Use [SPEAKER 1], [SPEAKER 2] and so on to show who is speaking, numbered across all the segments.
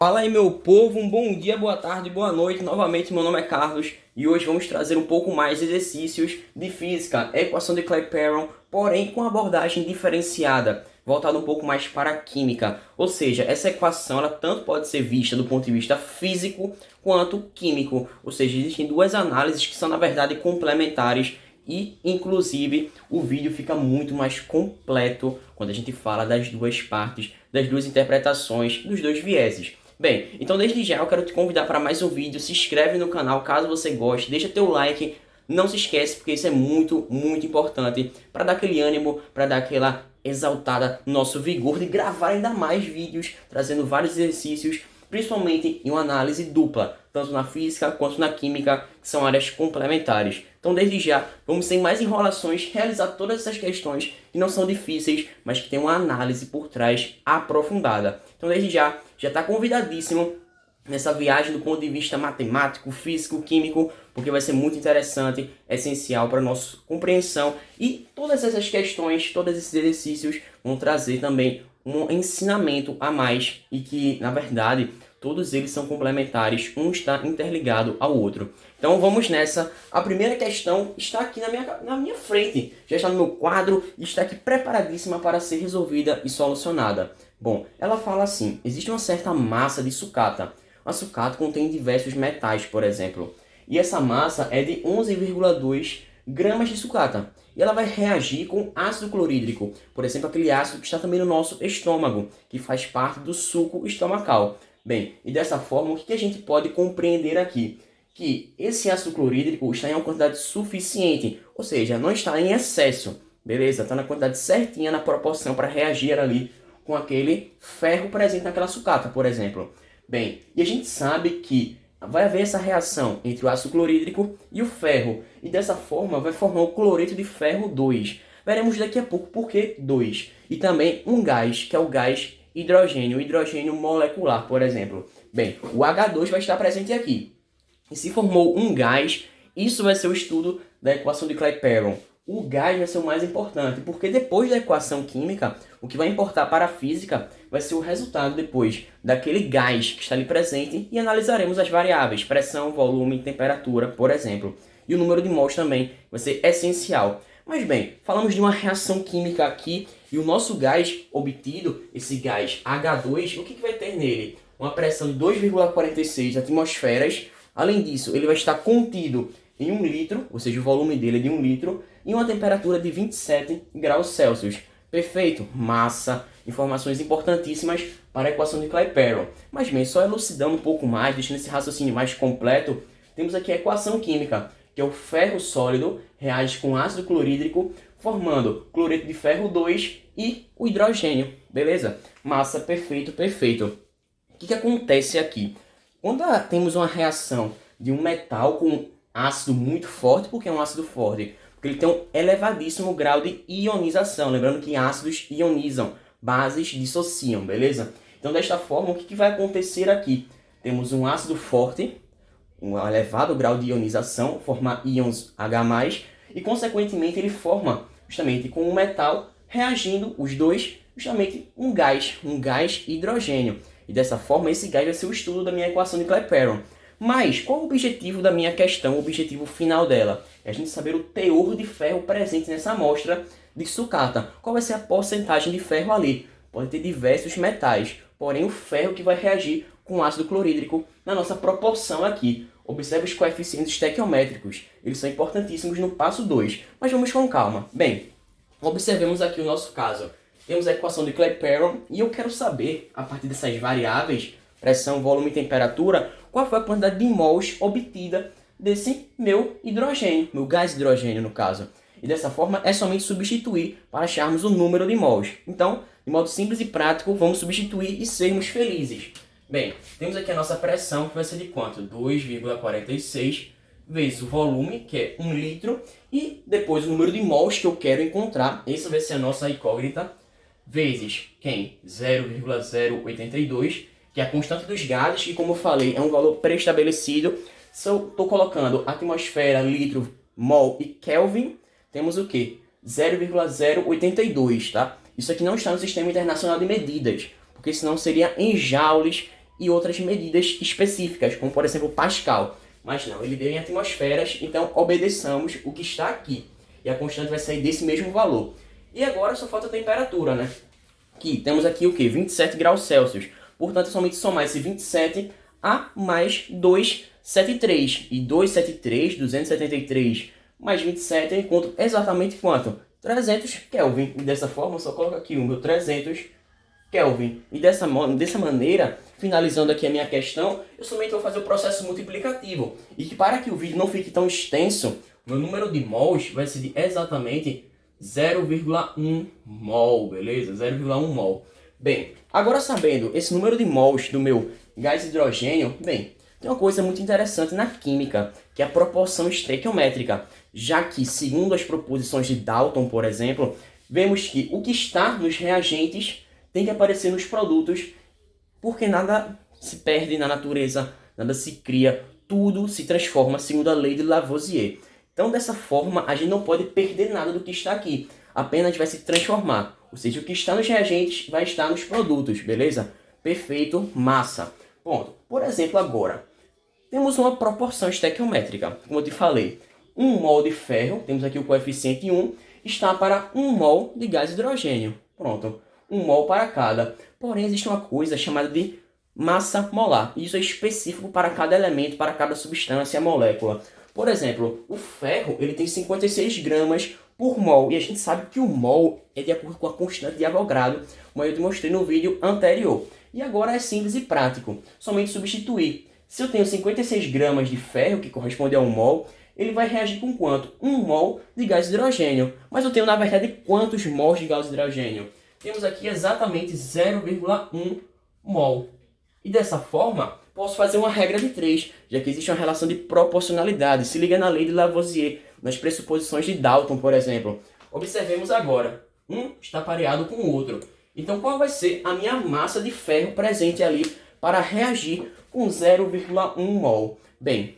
[SPEAKER 1] Fala aí, meu povo, um bom dia, boa tarde, boa noite. Novamente, meu nome é Carlos e hoje vamos trazer um pouco mais de exercícios de física, equação de Clapeyron, porém com abordagem diferenciada, voltada um pouco mais para a química. Ou seja, essa equação ela tanto pode ser vista do ponto de vista físico quanto químico. Ou seja, existem duas análises que são na verdade complementares e, inclusive, o vídeo fica muito mais completo quando a gente fala das duas partes, das duas interpretações, dos dois vieses. Bem, então desde já eu quero te convidar para mais um vídeo, se inscreve no canal caso você goste, deixa teu like, não se esquece porque isso é muito importante para dar aquele ânimo, para dar aquela exaltada no nosso vigor de gravar ainda mais vídeos, trazendo vários exercícios, principalmente em uma análise dupla, tanto na física quanto na química, que são áreas complementares. Então desde já, vamos sem mais enrolações realizar todas essas questões que não são difíceis, mas que tem uma análise por trás aprofundada. Então desde já está convidadíssimo nessa viagem do ponto de vista matemático, físico, químico, porque vai ser muito interessante, essencial para a nossa compreensão. E todas essas questões, todos esses exercícios vão trazer também um ensinamento a mais e que, na verdade, todos eles são complementares, um está interligado ao outro. Então vamos nessa. A primeira questão está aqui na minha frente, já está no meu quadro e está aqui preparadíssima para ser resolvida e solucionada. Bom, ela fala assim, existe uma certa massa de sucata. A sucata contém diversos metais, por exemplo, e essa massa é de 11,2 gramas de sucata. E ela vai reagir com ácido clorídrico, por exemplo, aquele ácido que está também no nosso estômago, que faz parte do suco estomacal. Bem, e dessa forma, o que a gente pode compreender aqui? Que esse ácido clorídrico está em uma quantidade suficiente, ou seja, não está em excesso, beleza? Está na quantidade certinha, na proporção para reagir ali com aquele ferro presente naquela sucata, por exemplo. Bem, e a gente sabe que vai haver essa reação entre o ácido clorídrico e o ferro, e dessa forma vai formar o cloreto de ferro 2. Veremos daqui a pouco por que 2. E também um gás, que é o gás hidrogênio, o hidrogênio molecular, por exemplo. Bem, o H2 vai estar presente aqui. E se formou um gás, isso vai ser o estudo da equação de Clapeyron. O gás vai ser o mais importante, porque depois da equação química, o que vai importar para a física vai ser o resultado depois daquele gás que está ali presente e analisaremos as variáveis, pressão, volume, temperatura, por exemplo. E o número de mols também vai ser essencial. Mas bem, falamos de uma reação química aqui e o nosso gás obtido, esse gás H2, o que vai ter nele? Uma pressão de 2,46 atmosferas. Além disso, ele vai estar contido em 1 litro, ou seja, o volume dele é de 1 litro, e uma temperatura de 27 graus Celsius. Perfeito? Massa, informações importantíssimas para a equação de Clapeyron. Mas bem, só elucidando um pouco mais, deixando esse raciocínio mais completo, temos aqui a equação química, que é o ferro sólido reage com ácido clorídrico, formando cloreto de ferro 2 e o hidrogênio. Beleza? Massa, perfeito, perfeito. O que acontece aqui? Quando temos uma reação de um metal com ácido muito forte, porque é um ácido forte? Porque ele tem um elevadíssimo grau de ionização. Lembrando que ácidos ionizam, bases dissociam, beleza? Então, desta forma, o que vai acontecer aqui? Temos um ácido forte, um elevado grau de ionização, forma íons H+, e, consequentemente, ele forma, justamente com o metal, reagindo, os dois, justamente um gás hidrogênio. E dessa forma, esse gás vai ser o estudo da minha equação de Clapeyron. Mas, qual o objetivo da minha questão, o objetivo final dela? É a gente saber o teor de ferro presente nessa amostra de sucata. Qual vai ser a porcentagem de ferro ali? Pode ter diversos metais, porém o ferro que vai reagir com o ácido clorídrico na nossa proporção aqui. Observe os coeficientes estequiométricos, eles são importantíssimos no passo 2, mas vamos com calma. Bem, observemos aqui o nosso caso. Temos a equação de Clapeyron e eu quero saber, a partir dessas variáveis, pressão, volume e temperatura, qual foi a quantidade de mols obtida desse meu hidrogênio, meu gás hidrogênio no caso. E dessa forma é somente substituir para acharmos o número de mols. Então, de modo simples e prático, vamos substituir e sermos felizes. Bem, temos aqui a nossa pressão, que vai ser de quanto? 2,46 vezes o volume, que é 1 litro, e depois o número de mols que eu quero encontrar, essa vai ser a nossa incógnita, vezes quem? 0,082, que é a constante dos gases, que como eu falei, é um valor pré-estabelecido. Se eu estou colocando atmosfera, litro, mol e Kelvin, temos o quê? 0,082, tá? Isso aqui não está no Sistema Internacional de Medidas, porque senão seria em joules e outras medidas específicas, como por exemplo Pascal. Mas não, ele deu em atmosferas, então obedeçamos o que está aqui. E a constante vai sair desse mesmo valor. E agora só falta a temperatura, né? Que temos aqui o quê? 27 graus Celsius. Portanto, é somente somar esse 27 a mais 273. E 273, 273 mais 27, eu encontro exatamente quanto? 300 Kelvin. E dessa forma, eu só coloco aqui o meu 300 Kelvin. E dessa maneira, finalizando aqui a minha questão, eu somente vou fazer o processo multiplicativo. E que para que o vídeo não fique tão extenso, o meu número de mols vai ser de exatamente 0,1 mol, beleza? 0,1 mol. Bem, agora sabendo esse número de mols do meu gás hidrogênio, bem, tem uma coisa muito interessante na química, que é a proporção estequiométrica, já que, segundo as proposições de Dalton, por exemplo, vemos que o que está nos reagentes tem que aparecer nos produtos, porque nada se perde na natureza, nada se cria, tudo se transforma segundo a lei de Lavoisier. Então, dessa forma, a gente não pode perder nada do que está aqui. Apenas vai se transformar. Ou seja, o que está nos reagentes vai estar nos produtos, beleza? Perfeito, massa. Ponto. Por exemplo, agora, temos uma proporção estequiométrica. Como eu te falei, 1 mol de ferro, temos aqui o coeficiente 1, está para 1 mol de gás hidrogênio. Pronto, 1 mol para cada. Porém, existe uma coisa chamada de massa molar. Isso é específico para cada elemento, para cada substância, molécula. Por exemplo, o ferro ele tem 56 gramas por mol. E a gente sabe que o mol é de acordo com a constante de Avogadro, como eu demonstrei no vídeo anterior. E agora é simples e prático. Somente substituir. Se eu tenho 56 gramas de ferro, que corresponde a 1 mol, ele vai reagir com quanto? 1 mol de gás hidrogênio. Mas eu tenho, na verdade, quantos mols de gás hidrogênio? Temos aqui exatamente 0,1 mol. E dessa forma, posso fazer uma regra de 3, já que existe uma relação de proporcionalidade. Se liga na lei de Lavoisier, nas pressuposições de Dalton, por exemplo. Observemos agora. Um está pareado com o outro. Então, qual vai ser a minha massa de ferro presente ali para reagir com 0,1 mol? Bem,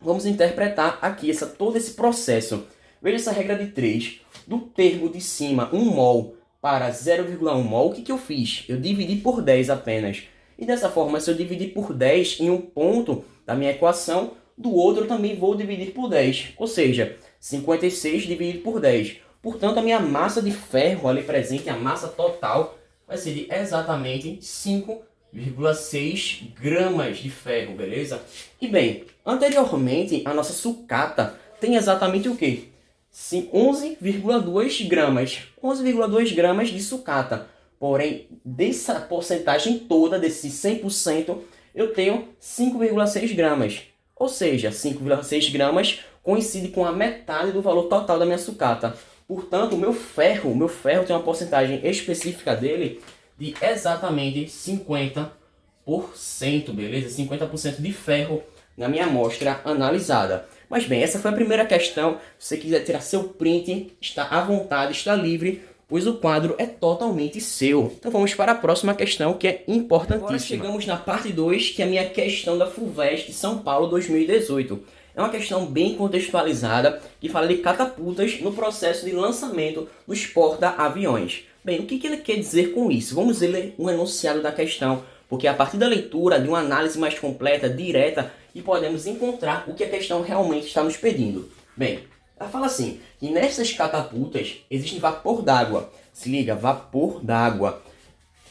[SPEAKER 1] vamos interpretar aqui todo esse processo. Veja essa regra de 3. Do termo de cima, 1 mol para 0,1 mol, o que eu fiz? Eu dividi por 10 apenas. E dessa forma, se eu dividir por 10 em um ponto da minha equação, do outro eu também vou dividir por 10. Ou seja, 56 dividido por 10. Portanto, a minha massa de ferro ali presente, a massa total, vai ser de exatamente 5,6 gramas de ferro, beleza? E bem, anteriormente, a nossa sucata tem exatamente o quê? 11,2 gramas. 11,2 gramas de sucata. Porém, dessa porcentagem toda, desse 100%, eu tenho 5,6 gramas. Ou seja, 5,6 gramas coincide com a metade do valor total da minha sucata. Portanto, o meu ferro tem uma porcentagem específica dele de exatamente 50%, beleza? 50% de ferro na minha amostra analisada. Mas bem, essa foi a primeira questão. Se você quiser tirar seu print, está à vontade, está livre, pois o quadro é totalmente seu. Então vamos para a próxima questão, que é importantíssima. Agora chegamos na parte 2, que é a minha questão da FUVEST São Paulo 2018. É uma questão bem contextualizada, que fala de catapultas no processo de lançamento dos porta-aviões. Bem, o que ele quer dizer com isso? Vamos ler um enunciado da questão, porque a partir da leitura de uma análise mais completa, direta, e podemos encontrar o que a questão realmente está nos pedindo. Bem, ela fala assim, que nessas catapultas existe vapor d'água. Se liga, vapor d'água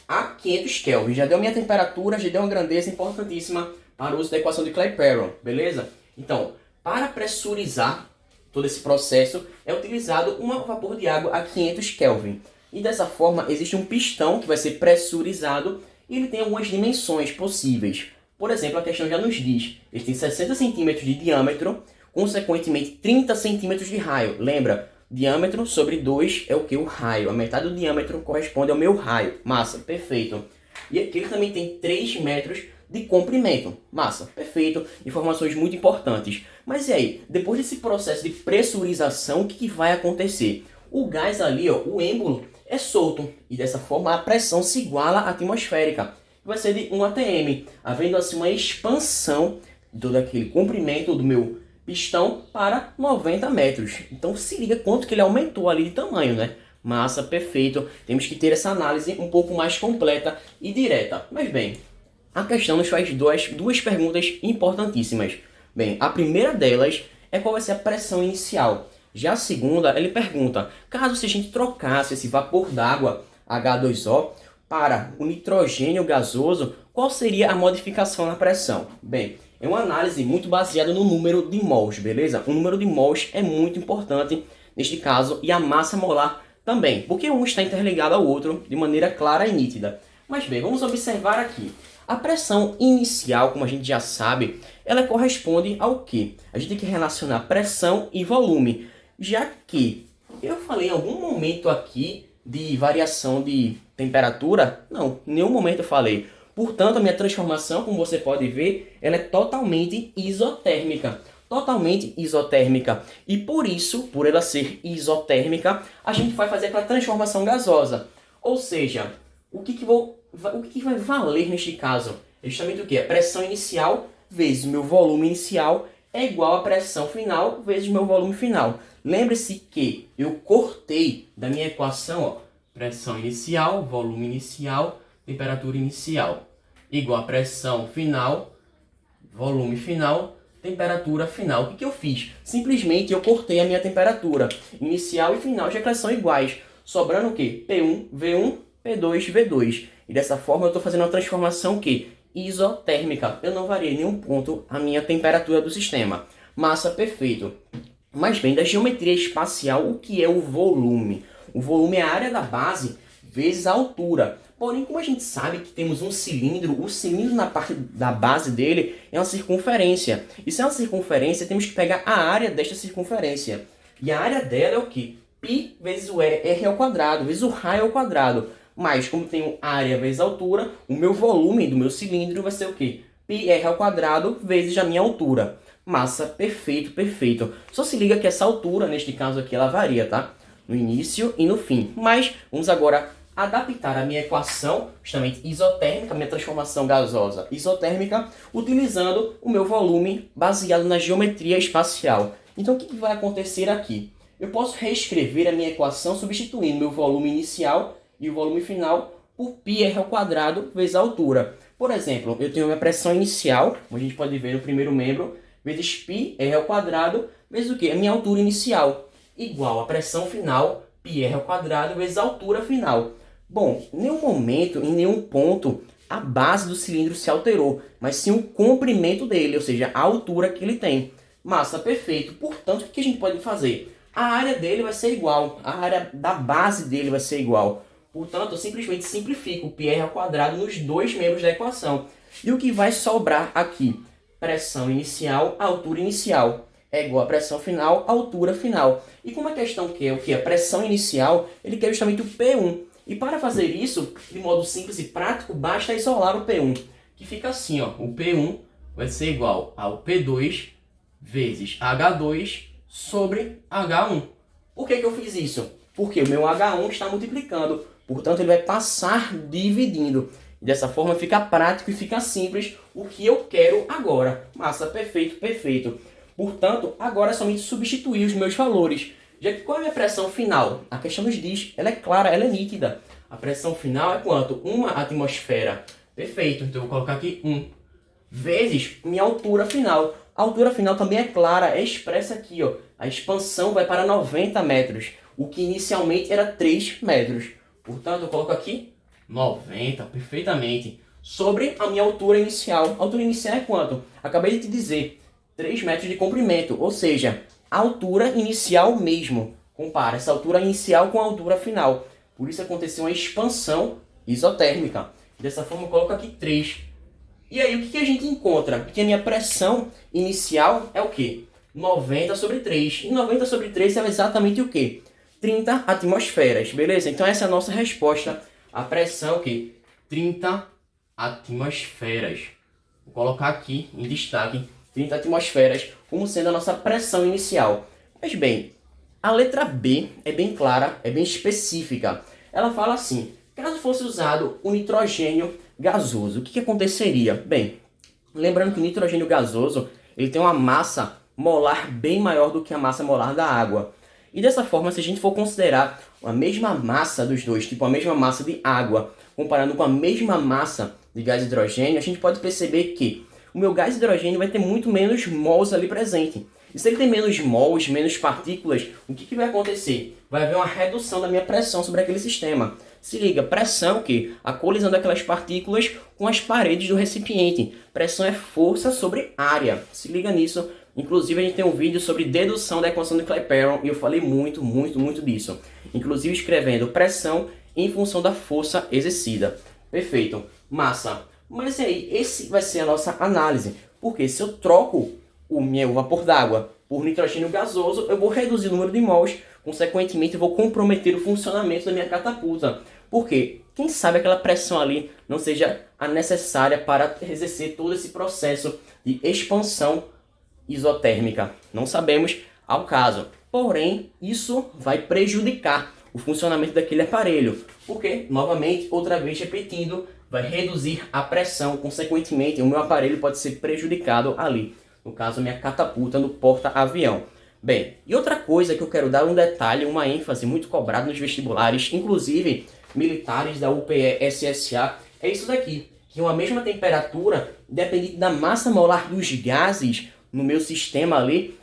[SPEAKER 1] a 500 Kelvin. Já deu minha temperatura, já deu uma grandeza importantíssima para o uso da equação de Clapeyron, beleza? Então, para pressurizar todo esse processo, é utilizado um vapor de água a 500 Kelvin. E dessa forma, existe um pistão que vai ser pressurizado e ele tem algumas dimensões possíveis. Por exemplo, a questão já nos diz, ele tem 60 centímetros de diâmetro, consequentemente 30 centímetros de raio. Lembra, diâmetro sobre 2 é o que? O raio. A metade do diâmetro corresponde ao meu raio. Massa, perfeito. E aqui ele também tem 3 metros de comprimento. Massa, perfeito. Informações muito importantes. Mas e aí, depois desse processo de pressurização, o que vai acontecer? O gás ali, ó, o êmbolo, é solto. E dessa forma a pressão se iguala à atmosférica. Vai ser de 1 atm, havendo assim uma expansão de todo aquele comprimento do meu pistão para 90 metros. Então se liga quanto que ele aumentou ali de tamanho, né? Massa, perfeito. Temos que ter essa análise um pouco mais completa e direta. Mas bem, A questão nos faz duas perguntas importantíssimas. Bem, a primeira delas é qual vai ser a pressão inicial. Já a segunda, ele pergunta, caso se a gente trocasse esse vapor d'água, H2O, para o nitrogênio gasoso, qual seria a modificação na pressão? Bem, é uma análise muito baseada no número de mols, beleza? O número de mols é muito importante neste caso e a massa molar também, porque um está interligado ao outro de maneira clara e nítida. Mas bem, vamos observar aqui. A pressão inicial, como a gente já sabe, ela corresponde ao quê? A gente tem que relacionar pressão e volume, já que eu falei em algum momento aqui de variação de temperatura? Não, em nenhum momento eu falei. Portanto, a minha transformação, como você pode ver, ela é totalmente isotérmica. Totalmente isotérmica. E por isso, por ela ser isotérmica, a gente vai fazer aquela transformação gasosa. Ou seja, o que vai valer neste caso? É justamente o que? A pressão inicial vezes o meu volume inicial é igual à pressão final vezes o meu volume final. Lembre-se que eu cortei da minha equação, ó, pressão inicial, volume inicial, temperatura inicial, igual a pressão final, volume final, temperatura final. O que eu fiz? Simplesmente eu cortei a minha temperatura inicial e final, já que elas são iguais. Sobrando o quê? P1, V1, P2, V2. E dessa forma eu estou fazendo uma transformação que isotérmica. Eu não variei em nenhum ponto a minha temperatura do sistema. Massa, perfeito. Mas bem, da geometria espacial, o que é o volume? O volume é a área da base vezes a altura. Porém, como a gente sabe que temos um cilindro, o cilindro na parte da base dele é uma circunferência. E se é uma circunferência, temos que pegar a área desta circunferência. E a área dela é o quê? Π vezes o R ao quadrado, vezes o raio ao quadrado. Mas, como tenho área vezes altura, o meu volume do meu cilindro vai ser o quê? πr ao quadrado vezes a minha altura. Massa, perfeito, perfeito. Só se liga que essa altura, neste caso aqui, ela varia, tá? No início e no fim. Mas, vamos agora adaptar a minha equação, justamente isotérmica, minha transformação gasosa isotérmica, utilizando o meu volume baseado na geometria espacial. Então, o que vai acontecer aqui? Eu posso reescrever a minha equação substituindo meu volume inicial e o volume final por πr ao quadrado vezes a altura. Por exemplo, eu tenho a minha pressão inicial, como a gente pode ver no primeiro membro, vezes πr ao quadrado vezes o quê? A minha altura inicial, igual a pressão final, πr ao quadrado vezes a altura final. Bom, em nenhum momento, em nenhum ponto, a base do cilindro se alterou, mas sim o comprimento dele, ou seja, a altura que ele tem. Massa, perfeito. Portanto, o que a gente pode fazer? A área dele vai ser igual, a área da base dele vai ser igual. Portanto, eu simplesmente simplifico o πr ao quadrado nos dois membros da equação. E o que vai sobrar aqui? Pressão inicial, altura inicial, é igual a pressão final, altura final. E como a questão quer o que? A pressão inicial, ele quer justamente o P1. E para fazer isso, de modo simples e prático, basta isolar o P1. Que fica assim, ó, o P1 vai ser igual ao P2 vezes H2 sobre H1. Por que eu fiz isso? Porque o meu H1 está multiplicando. Portanto, ele vai passar dividindo. E dessa forma fica prático e fica simples o que eu quero agora. Massa, perfeito, perfeito. Portanto, agora é somente substituir os meus valores. Já que qual é a minha pressão final? A questão nos diz, ela é clara, ela é nítida. A pressão final é quanto? 1 atmosfera. Perfeito, então eu vou colocar aqui 1. Vezes minha altura final. A altura final também é clara, é expressa aqui, ó. A expansão vai para 90 metros, o que inicialmente era 3 metros. Portanto, eu coloco aqui 90, perfeitamente, sobre a minha altura inicial. A altura inicial é quanto? Acabei de te dizer, 3 metros de comprimento, ou seja, a altura inicial mesmo. Compara essa altura inicial com a altura final. Por isso aconteceu uma expansão isotérmica. Dessa forma, eu coloco aqui 3. E aí, o que a gente encontra? Que a minha pressão inicial é o quê? 90 sobre 3. E 90 sobre 3 é exatamente o quê? 30 atmosferas, beleza? Então essa é a nossa resposta. A pressão é o quê? 30 atmosferas. Vou colocar aqui em destaque 30 atmosferas como sendo a nossa pressão inicial. Mas bem, a letra B é bem clara, é bem específica. Ela fala assim, caso fosse usado o nitrogênio gasoso, o que aconteceria? Bem, lembrando que o nitrogênio gasoso ele tem uma massa molar bem maior do que a massa molar da água. E dessa forma, se a gente for considerar a mesma massa dos dois, tipo a mesma massa de água, comparando com a mesma massa de gás hidrogênio, a gente pode perceber que o meu gás hidrogênio vai ter muito menos mols ali presente. E se ele tem menos mols, menos partículas, o que vai acontecer? Vai haver uma redução da minha pressão sobre aquele sistema. Se liga, pressão o quê? A colisão daquelas partículas com as paredes do recipiente. Pressão é força sobre área. Se liga nisso. Inclusive a gente tem um vídeo sobre dedução da equação de Clapeyron e eu falei muito disso. Inclusive escrevendo pressão em função da força exercida. Perfeito. Massa. Mas e aí, esse vai ser a nossa análise. Porque se eu troco o meu vapor d'água por nitrogênio gasoso, eu vou reduzir o número de mols, consequentemente eu vou comprometer o funcionamento da minha catapulta. Porque quem sabe aquela pressão ali não seja a necessária para exercer todo esse processo de expansão isotérmica. Não sabemos ao caso. Porém, isso vai prejudicar o funcionamento daquele aparelho. Porque, novamente, outra vez repetindo, vai reduzir a pressão. Consequentemente, o meu aparelho pode ser prejudicado ali. No caso, a minha catapulta no porta-avião. Bem, e outra coisa que eu quero dar um detalhe, uma ênfase muito cobrada nos vestibulares, inclusive militares da UPE-SSA, é isso daqui. Que uma mesma temperatura, independente da massa molar dos gases no meu sistema ali,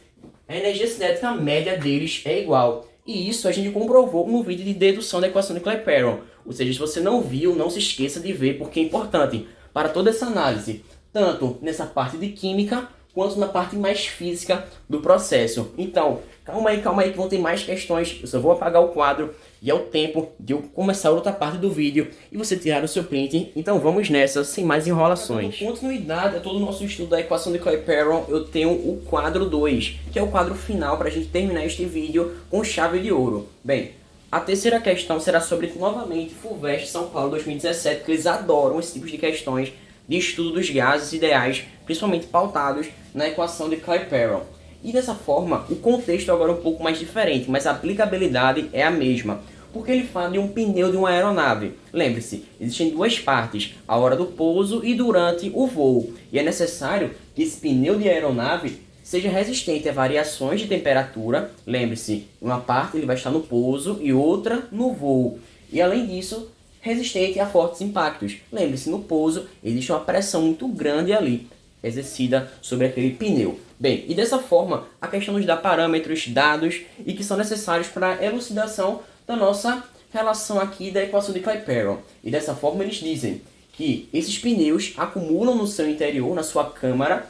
[SPEAKER 1] a energia cinética média deles é igual. E isso a gente comprovou no vídeo de dedução da equação de Clapeyron. Ou seja, se você não viu, não se esqueça de ver, porque é importante para toda essa análise, tanto nessa parte de química, quanto na parte mais física do processo. Então, calma aí que vão ter mais questões. Eu só vou apagar o quadro e é o tempo de eu começar a outra parte do vídeo e você tirar o seu print. Então vamos nessa, sem mais enrolações. Para continuidade a todo o nosso estudo da equação de Clapeyron, eu tenho o quadro 2, que é o quadro final para a gente terminar este vídeo com chave de ouro. Bem, a terceira questão será sobre, novamente, FUVEST São Paulo 2017, que eles adoram esse tipo de questões de estudo dos gases ideais, principalmente pautados na equação de Clapeyron. E dessa forma, o contexto agora é um pouco mais diferente, mas a aplicabilidade é a mesma, porque ele fala de um pneu de uma aeronave. Lembre-se, existem duas partes, a hora do pouso e durante o voo, e é necessário que esse pneu de aeronave seja resistente a variações de temperatura. Lembre-se, uma parte ele vai estar no pouso e outra no voo, e além disso, resistente a fortes impactos. Lembre-se, no pouso existe uma pressão muito grande ali, exercida sobre aquele pneu. Bem, e dessa forma, a questão nos dá parâmetros, dados, e que são necessários para a elucidação da nossa relação aqui da equação de Clapeyron. E dessa forma eles dizem que esses pneus acumulam no seu interior, na sua câmara,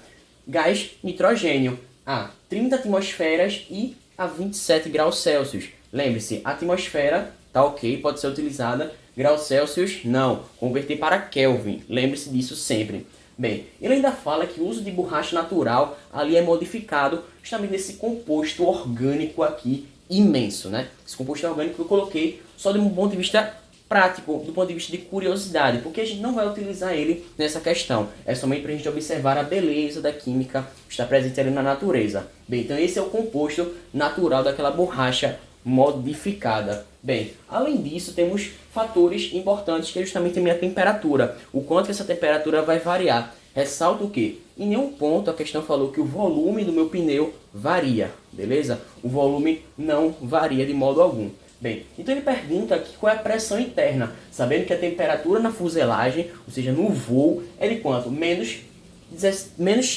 [SPEAKER 1] gás nitrogênio a 30 atmosferas e a 27 graus Celsius. Lembre-se, a atmosfera tá ok, pode ser utilizada, graus Celsius não, converter para Kelvin, lembre-se disso sempre. Bem, ele ainda fala que o uso de borracha natural ali é modificado justamente nesse composto orgânico aqui imenso, né? Esse composto orgânico que eu coloquei só de um ponto de vista prático, do ponto de vista de curiosidade, porque a gente não vai utilizar ele nessa questão. É somente para a gente observar a beleza da química que está presente ali na natureza. Bem, então esse é o composto natural daquela borracha modificada. Bem, além disso, temos fatores importantes que é justamente a minha temperatura. O quanto que essa temperatura vai variar. Ressalto que em nenhum ponto a questão falou que o volume do meu pneu varia, beleza? O volume não varia de modo algum. Bem, então ele pergunta aqui qual é a pressão interna, sabendo que a temperatura na fuselagem, ou seja, no voo, é de quanto? Menos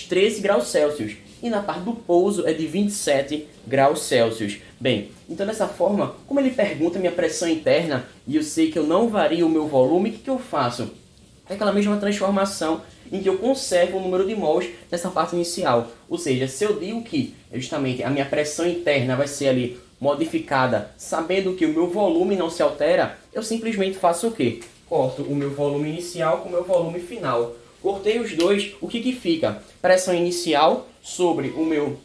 [SPEAKER 1] 13 graus Celsius. E na parte do pouso é de 27 graus Celsius. Bem, então dessa forma, como ele pergunta minha pressão interna e eu sei que eu não vario o meu volume, o que eu faço? É aquela mesma transformação em que eu conservo o número de mols nessa parte inicial. Ou seja, se eu digo que justamente a minha pressão interna vai ser ali modificada, sabendo que o meu volume não se altera, eu simplesmente faço o quê? Corto o meu volume inicial com o meu volume final. Cortei os dois, o que fica? Pressão inicial sobre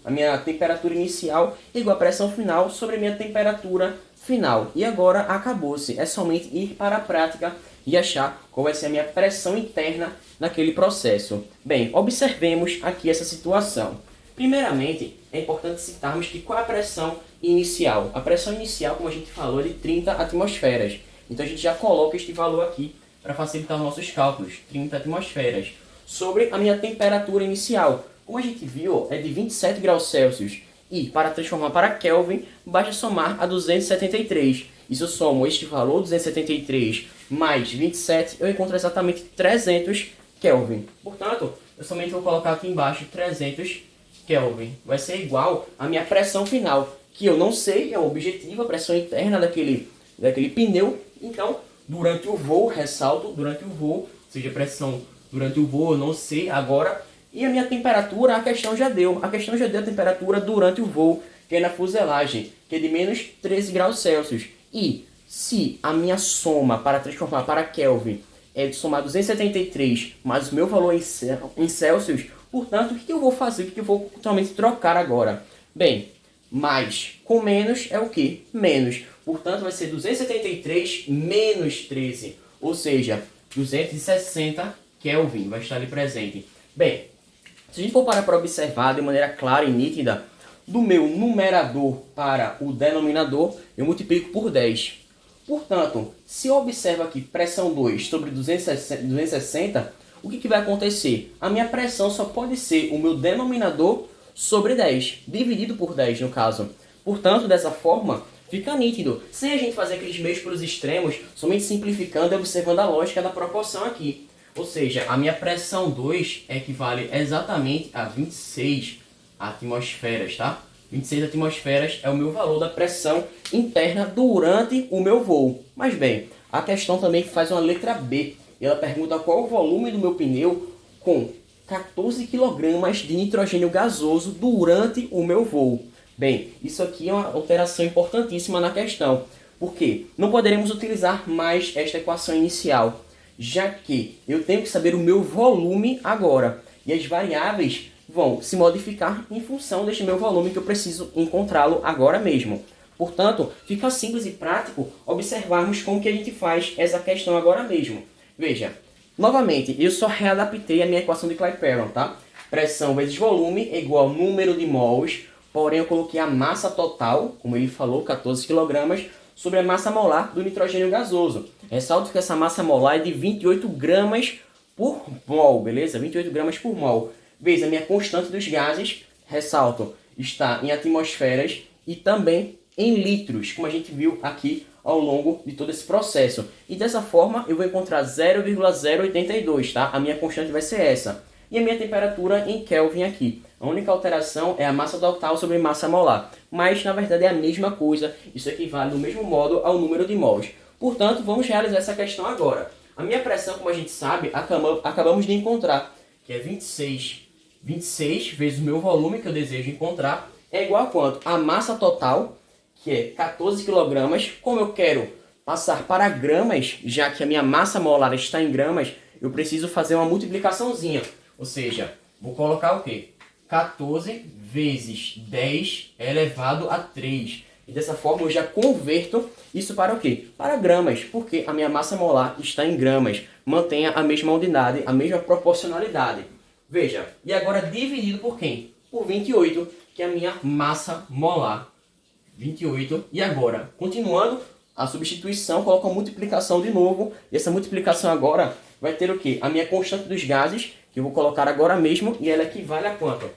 [SPEAKER 1] a minha temperatura inicial igual a pressão final sobre a minha temperatura final. E agora acabou-se. É somente ir para a prática e achar qual vai ser a minha pressão interna naquele processo. Bem, observemos aqui essa situação. Primeiramente, é importante citarmos que qual é a pressão inicial? A pressão inicial, como a gente falou, é de 30 atmosferas. Então a gente já coloca este valor aqui para facilitar os nossos cálculos, 30 atmosferas, sobre a minha temperatura inicial. Como a gente viu, é de 27 graus Celsius. E para transformar para Kelvin, basta somar a 273. E se eu somo este valor, 273, mais 27, eu encontro exatamente 300 Kelvin. Portanto, eu somente vou colocar aqui embaixo 300 Kelvin. Vai ser igual à minha pressão final, que eu não sei, é o objetivo, a pressão interna daquele pneu. Então, durante o voo, ressalto, durante o voo, ou seja, pressão durante o voo, eu não sei agora. E a minha temperatura, a questão já deu. A questão já deu a temperatura durante o voo, que é na fuselagem, que é de menos 13 graus Celsius. E se a minha soma para transformar para Kelvin é de somar 273, mas o meu valor em Celsius, portanto, o que eu vou fazer? O que eu vou totalmente trocar agora? Bem, mais com menos é o que? Menos. Portanto, vai ser 273 menos 13, ou seja, 260 Kelvin vai estar ali presente. Bem, se a gente for parar para observar de maneira clara e nítida, do meu numerador para o denominador, eu multiplico por 10. Portanto, se eu observo aqui pressão 2 sobre 260, o que vai acontecer? A minha pressão só pode ser o meu denominador sobre 10, dividido por 10 no caso. Portanto, dessa forma, fica nítido. Sem a gente fazer aqueles meios pelos extremos, somente simplificando e observando a lógica da proporção aqui. Ou seja, a minha pressão 2 equivale exatamente a 26 atmosferas, tá? 26 atmosferas é o meu valor da pressão interna durante o meu voo. Mas bem, a questão também faz uma letra B. E ela pergunta qual o volume do meu pneu com 14 kg de nitrogênio gasoso durante o meu voo. Bem, isso aqui é uma alteração importantíssima na questão. Porque não poderemos utilizar mais esta equação inicial, já que eu tenho que saber o meu volume agora. E as variáveis vão se modificar em função deste meu volume que eu preciso encontrá-lo agora mesmo. Portanto, fica simples e prático observarmos como que a gente faz essa questão agora mesmo. Veja, novamente, eu só readaptei a minha equação de Clapeyron, tá? Pressão vezes volume é igual ao número de mols, porém eu coloquei a massa total, como ele falou, 14 kg, sobre a massa molar do nitrogênio gasoso. Ressalto que essa massa molar é de 28 gramas por mol, beleza? 28 gramas por mol. Veja, a minha constante dos gases, ressalto, está em atmosferas e também em litros, como a gente viu aqui ao longo de todo esse processo. E dessa forma eu vou encontrar 0,082, tá? A minha constante vai ser essa. E a minha temperatura em Kelvin aqui. A única alteração é a massa total sobre massa molar. Mas na verdade é a mesma coisa, isso equivale do mesmo modo ao número de mols. Portanto, vamos realizar essa questão agora. A minha pressão, como a gente sabe, acabamos de encontrar, que é 26 vezes o meu volume que eu desejo encontrar, é igual a quanto? A massa total, que é 14 kg. Como eu quero passar para gramas, já que a minha massa molar está em gramas, eu preciso fazer uma multiplicaçãozinha. Ou seja, vou colocar o quê? 14 vezes 10 elevado a 3. E dessa forma eu já converto isso para o quê? Para gramas, porque a minha massa molar está em gramas. Mantenha a mesma unidade, a mesma proporcionalidade. Veja, e agora dividido por quem? Por 28, que é a minha massa molar. 28. E agora, continuando a substituição, coloco a multiplicação de novo. E essa multiplicação agora vai ter o quê? A minha constante dos gases, que eu vou colocar agora mesmo, e ela equivale a quanto?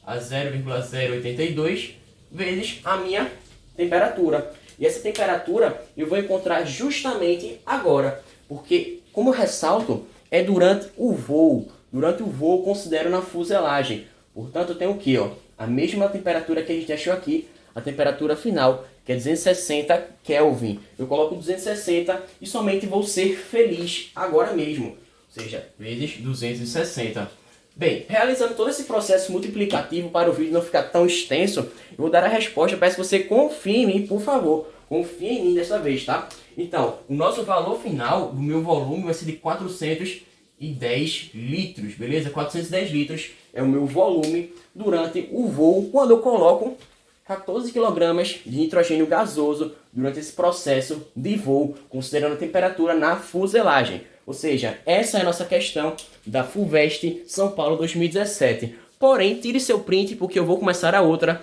[SPEAKER 1] A 0,082 vezes a minha temperatura. E essa temperatura eu vou encontrar justamente agora, porque, como eu ressalto, é durante o voo. Durante o voo eu considero na fuselagem. Portanto, eu tenho o quê? A mesma temperatura que a gente achou aqui, a temperatura final, que é 260 Kelvin. Eu coloco 260 e somente vou ser feliz agora mesmo. Ou seja, vezes 260. Bem, realizando todo esse processo multiplicativo para o vídeo não ficar tão extenso, eu vou dar a resposta. Peço que você confie em mim, por favor. Confie em mim dessa vez, tá? Então, o nosso valor final do meu volume vai ser de 410 litros, beleza? 410 litros é o meu volume durante o voo, quando eu coloco 14 kg de nitrogênio gasoso durante esse processo de voo, considerando a temperatura na fuselagem. Ou seja, essa é a nossa questão da FUVEST São Paulo 2017. Porém, tire seu print porque eu vou começar a outra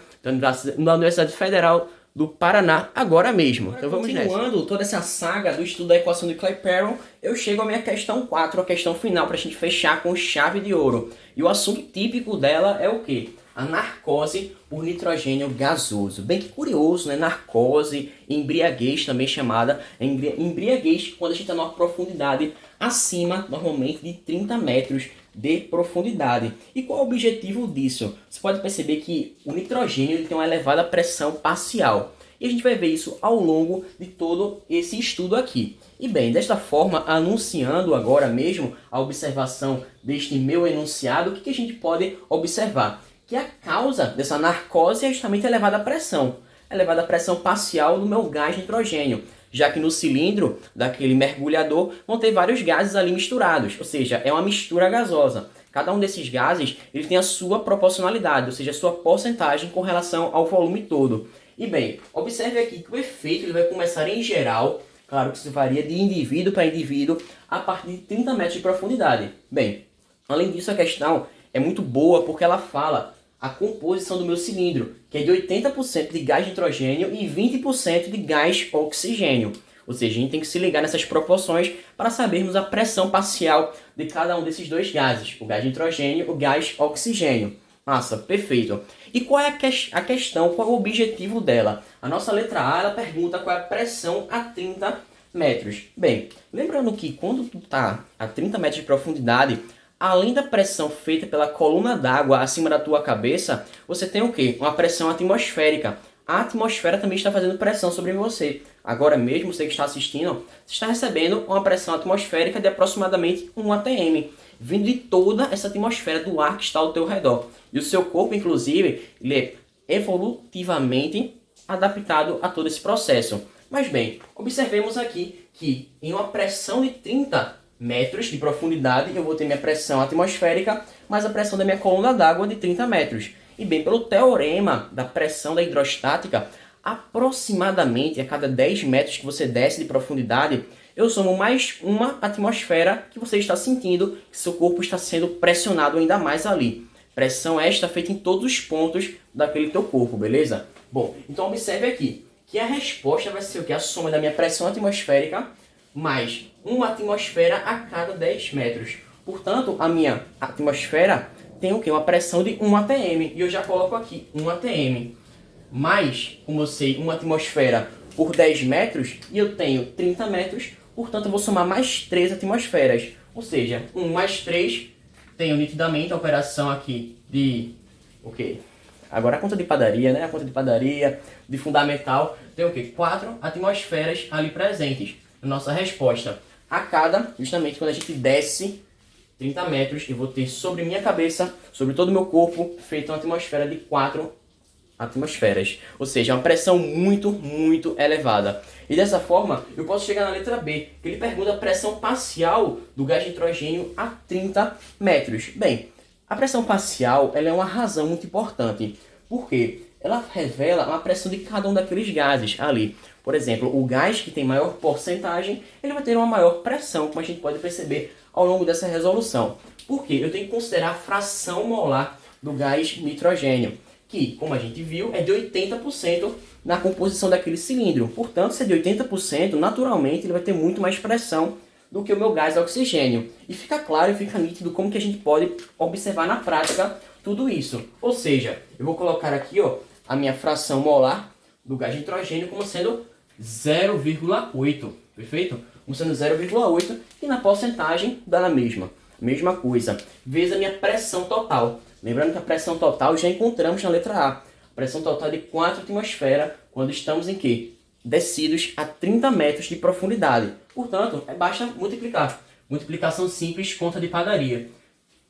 [SPEAKER 1] na Universidade Federal do Paraná agora mesmo. Então vamos nessa. Continuando toda essa saga do estudo da equação de Clapeyron, eu chego à minha questão 4, a questão final, para a gente fechar com chave de ouro. E o assunto típico dela é o quê? a narcose por nitrogênio gasoso. Bem que curioso, né? Narcose, embriaguez também chamada. Embriaguez quando a gente está numa profundidade acima, normalmente, de 30 metros de profundidade. E qual é o objetivo disso? Você pode perceber que o nitrogênio ele tem uma elevada pressão parcial. E a gente vai ver isso ao longo de todo esse estudo aqui. E bem, desta forma, anunciando agora mesmo a observação deste meu enunciado, o que a gente pode observar? Que a causa dessa narcose é justamente a elevada pressão parcial do meu gás nitrogênio, já que no cilindro daquele mergulhador vão ter vários gases ali misturados, ou seja, é uma mistura gasosa. Cada um desses gases ele tem a sua proporcionalidade, ou seja, a sua porcentagem com relação ao volume todo. E bem, observe aqui que o efeito ele vai começar em geral, claro que isso varia de indivíduo para indivíduo, a partir de 30 metros de profundidade. Bem, além disso a questão é muito boa porque ela fala a composição do meu cilindro, que é de 80% de gás nitrogênio e 20% de gás oxigênio. Ou seja, a gente tem que se ligar nessas proporções para sabermos a pressão parcial de cada um desses dois gases, o gás nitrogênio e o gás oxigênio. Massa, perfeito. E qual é a questão, qual é o objetivo dela? A nossa letra A, ela pergunta qual é a pressão a 30 metros. Bem, lembrando que quando tu está a 30 metros de profundidade, além da pressão feita pela coluna d'água acima da tua cabeça, você tem o quê? Uma pressão atmosférica. A atmosfera também está fazendo pressão sobre você. Agora mesmo, você que está assistindo, você está recebendo uma pressão atmosférica de aproximadamente 1 atm, vindo de toda essa atmosfera do ar que está ao teu redor. E o seu corpo, inclusive, ele é evolutivamente adaptado a todo esse processo. Mas bem, observemos aqui que em uma pressão de 30 metros de profundidade, eu vou ter minha pressão atmosférica, mais a pressão da minha coluna d'água de 30 metros. E bem, pelo teorema da pressão da hidrostática, aproximadamente a cada 10 metros que você desce de profundidade, eu somo mais uma atmosfera que você está sentindo, que seu corpo está sendo pressionado ainda mais ali. Pressão esta feita em todos os pontos daquele teu corpo, beleza? Bom, então observe aqui que a resposta vai ser o que? A soma da minha pressão atmosférica mais uma atmosfera a cada 10 metros. Portanto, a minha atmosfera tem o que? Uma pressão de 1 atm. E eu já coloco aqui 1 atm. Mais, como eu sei, uma atmosfera por 10 metros, e eu tenho 30 metros, portanto eu vou somar mais 3 atmosferas. Ou seja, 1 mais 3, tenho nitidamente a operação aqui de... o quê? Agora a conta de padaria, né? A conta de padaria, de fundamental, tem o quê? 4 atmosferas ali presentes na nossa resposta. A cada, justamente quando a gente desce 30 metros, eu vou ter sobre minha cabeça, sobre todo o meu corpo, feita uma atmosfera de 4 atmosferas. Ou seja, uma pressão muito, muito elevada. E dessa forma, eu posso chegar na letra B, que ele pergunta a pressão parcial do gás nitrogênio a 30 metros. Bem, a pressão parcial ela é uma razão muito importante. Por quê? Ela revela a pressão de cada um daqueles gases ali. Por exemplo, o gás que tem maior porcentagem, ele vai ter uma maior pressão, como a gente pode perceber ao longo dessa resolução. Por quê? Eu tenho que considerar a fração molar do gás nitrogênio, que, como a gente viu, é de 80% na composição daquele cilindro. Portanto, se é de 80%, naturalmente ele vai ter muito mais pressão do que o meu gás oxigênio. E fica claro e fica nítido como que a gente pode observar na prática tudo isso. Ou seja, eu vou colocar aqui ó, a minha fração molar do gás nitrogênio como sendo 0,8, perfeito? Como sendo 0,8 e na porcentagem dá a mesma coisa. Vezes a minha pressão total. Lembrando que a pressão total já encontramos na letra A. A pressão total é de 4 atmosferas quando estamos em quê? Descidos a 30 metros de profundidade. Portanto, basta multiplicar. Multiplicação simples, conta de padaria.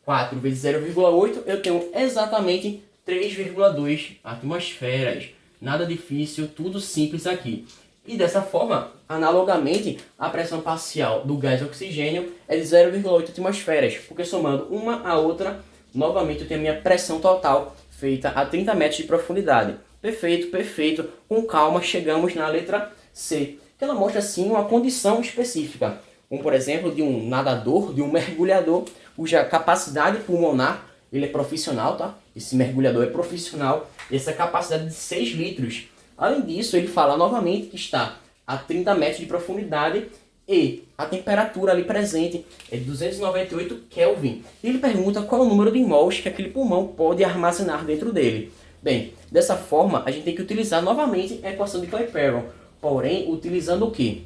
[SPEAKER 1] 4 vezes 0,8, eu tenho exatamente 3,2 atmosferas. Nada difícil, tudo simples aqui. E dessa forma, analogamente, a pressão parcial do gás oxigênio é de 0,8 atmosferas, porque somando uma a outra, novamente eu tenho a minha pressão total feita a 30 metros de profundidade. Perfeito, perfeito. Com calma, chegamos na letra C, que ela mostra assim uma condição específica, como por exemplo de um nadador, de um mergulhador, cuja capacidade pulmonar ele é profissional, tá? Esse mergulhador é profissional, essa capacidade de 6 litros. Além disso, ele fala novamente que está a 30 metros de profundidade e a temperatura ali presente é de 298 Kelvin. E ele pergunta qual é o número de mols que aquele pulmão pode armazenar dentro dele. Bem, dessa forma a gente tem que utilizar novamente a equação de Clapeyron, porém utilizando o quê?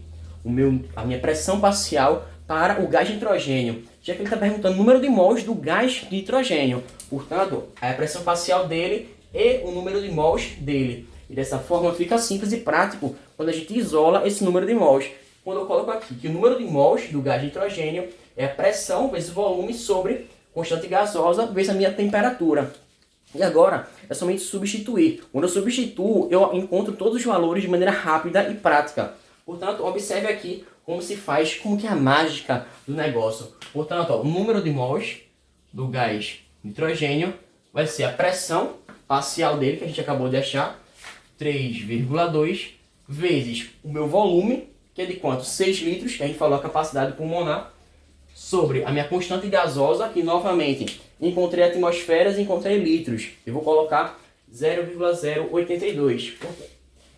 [SPEAKER 1] A minha pressão parcial para o gás de nitrogênio, já que ele está perguntando o número de mols do gás de nitrogênio. Portanto, a pressão parcial dele e o número de mols dele. E dessa forma fica simples e prático quando a gente isola esse número de mols. Quando eu coloco aqui que o número de mols do gás de nitrogênio é a pressão vezes volume sobre constante gasosa vezes a minha temperatura. E agora é somente substituir. Quando eu substituo, eu encontro todos os valores de maneira rápida e prática. Portanto, observe aqui como se faz, como que é a mágica do negócio. Portanto, ó, o número de mols do gás nitrogênio vai ser a pressão parcial dele, que a gente acabou de achar, 3,2, vezes o meu volume, que é de quanto? 6 litros, que a gente falou a capacidade pulmonar, sobre a minha constante gasosa, que novamente encontrei atmosferas e encontrei litros. Eu vou colocar 0,082.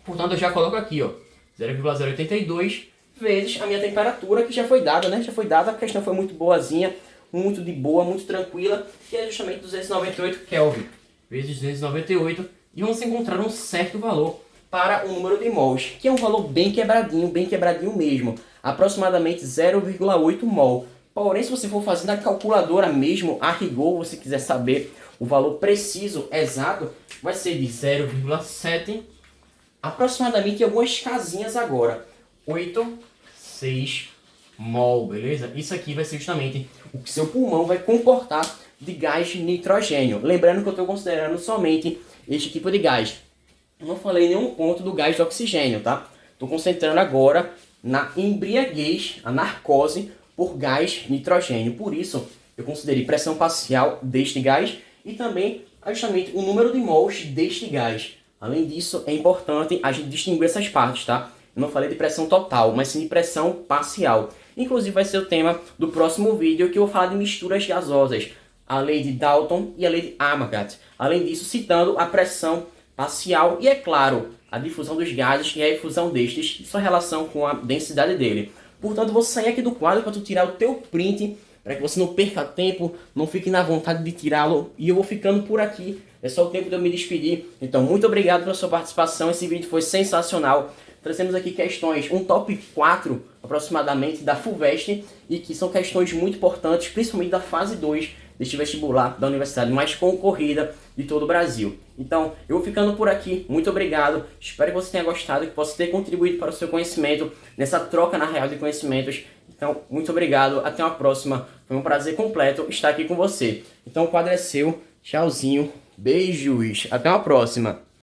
[SPEAKER 1] Portanto, eu já coloco aqui, ó, 0,082 vezes a minha temperatura, que já foi dada, né? Já foi dada, a questão foi muito boazinha, muito de boa, muito tranquila, que é justamente 298 Kelvin, vezes 298, e vamos encontrar um certo valor para o número de mols, que é um valor bem quebradinho mesmo, aproximadamente 0,8 mol. Porém, se você for fazer na calculadora mesmo, a rigor, você quiser saber o valor preciso, exato, vai ser de 0,7, aproximadamente algumas casinhas agora, 8,6 mol, beleza? Isso aqui vai ser justamente o que seu pulmão vai comportar de gás nitrogênio. Lembrando que eu estou considerando somente este tipo de gás. Eu não falei nenhum ponto do gás de oxigênio, tá? Estou concentrando agora na embriaguez, a narcose por gás nitrogênio. Por isso, eu considerei pressão parcial deste gás e também justamente o número de mols deste gás. Além disso, é importante a gente distinguir essas partes, tá? Eu não falei de pressão total, mas sim de pressão parcial. Inclusive vai ser o tema do próximo vídeo, que eu vou falar de misturas gasosas, a lei de Dalton e a lei de Amagat. Além disso, citando a pressão parcial e, é claro, a difusão dos gases e a efusão destes e sua relação com a densidade dele. Portanto, vou sair aqui do quadro para tu tirar o teu print, para que você não perca tempo, não fique na vontade de tirá-lo. E eu vou ficando por aqui. É só o tempo de eu me despedir. Então, muito obrigado pela sua participação. Esse vídeo foi sensacional. Trazemos aqui questões, um top 4 aproximadamente da FUVEST, e que são questões muito importantes, principalmente da fase 2 deste vestibular da universidade mais concorrida de todo o Brasil. Então, eu vou ficando por aqui. Muito obrigado. Espero que você tenha gostado, que possa ter contribuído para o seu conhecimento nessa troca na real de conhecimentos. Então, muito obrigado. Até uma próxima. Foi um prazer completo estar aqui com você. Então, o quadro é seu. Tchauzinho. Beijos. Até uma próxima.